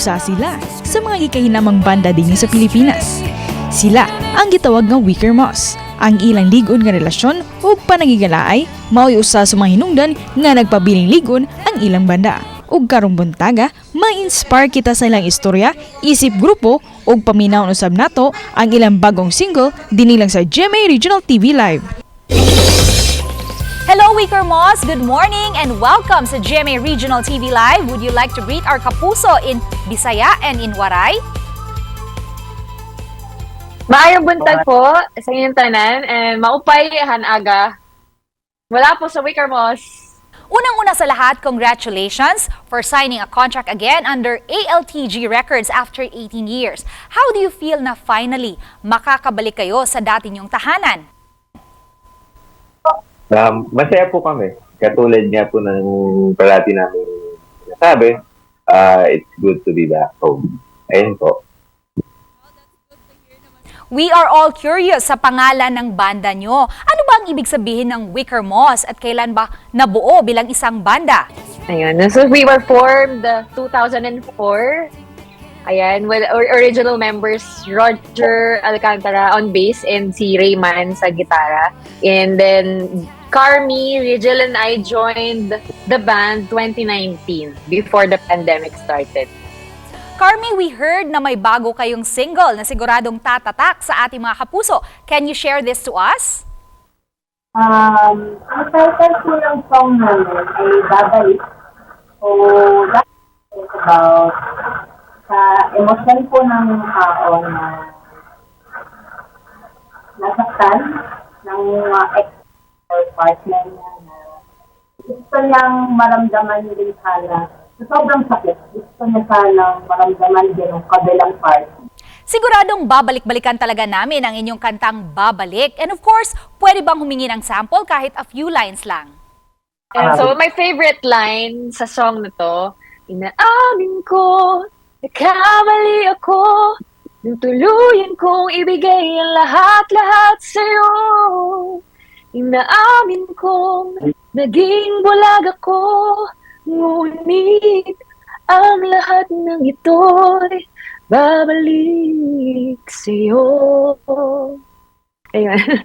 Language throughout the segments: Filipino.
usa sila sa mga gikahinamang banda dinhi sa Pilipinas. Sila ang gitawag nga Wickermoss ang ilang lig-on nga relasyon ug panaghigalaay maoy usa sa mga hinungdan nga nagpabiling lig-on ang ilang banda. Ug karong buntaga, ma-inspire kita sa ilang istorya, isip grupo ug paminaw usab nato ang ilang bagong single dinhi lang sa GMA Regional TV Live. Hello Wickermoss! Good morning and welcome sa GMA Regional TV Live. Would you like to greet our kapuso in Bisaya and in Waray? Maayong buntag po sa inyong tanan and maupay hanaga. Wala po sa Wickermoss. Unang-una sa lahat, congratulations for signing a contract again under AltG Records after 18 years. How do you feel na finally makakabalik kayo sa dati niyong tahanan? Masaya po kami. Katulad nga po ng parati namin nasabi, it's good to be back home. Ayun po. We are all curious sa pangalan ng banda nyo. Ano ba ang ibig sabihin ng Wickermoss at kailan ba nabuo bilang isang banda? Ayun. So we were formed 2004. Ayan, with our original members, Roger Alcantara on bass and si Rayman sa gitara. And then Carmi, Rigel and I joined the band 2019 before the pandemic started. Carmi, we heard na may bago kayong single na siguradong tatatak sa ating mga kapuso. Can you share this to us? Ang title po ng song namin ay Babalik. So, that is about sa emosyon po ng tao na nasaktan ng ex or partner niya na gusto niyang maramdaman din sana. Sa sobrang sakit, gusto niya sana maramdaman din ang kabilang part. Siguradong babalik-balikan talaga namin ang inyong kantang Babalik. And of course, pwede bang humingi ng sample kahit a few lines lang? And so my favorite line sa song na to, inaamin ko, nagkamali ako, nang tuluyan kong ibigay ang lahat-lahat sa'yo. Inaamin kong naging bulag ako, ngunit ang lahat ng ito'y babalik sa'yo. Ayun.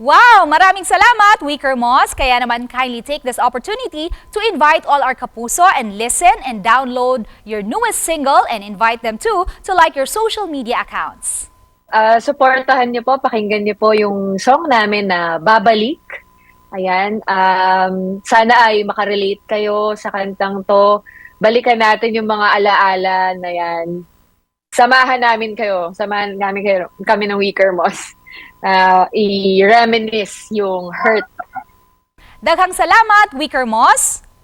Wow! Maraming salamat, Wickermoss! Kaya naman kindly take this opportunity to invite all our kapuso and listen and download your newest single and invite them too to like your social media accounts. Supportahan niyo po, pakinggan niyo po yung song namin na Babalik. Ayan, sana ay makarelate kayo sa kantang to. Balikan natin yung mga alaala na yan. Samahan namin kami ng Wickermoss. I-reminisce yung hurt. Daghang salamat, Wickermoss!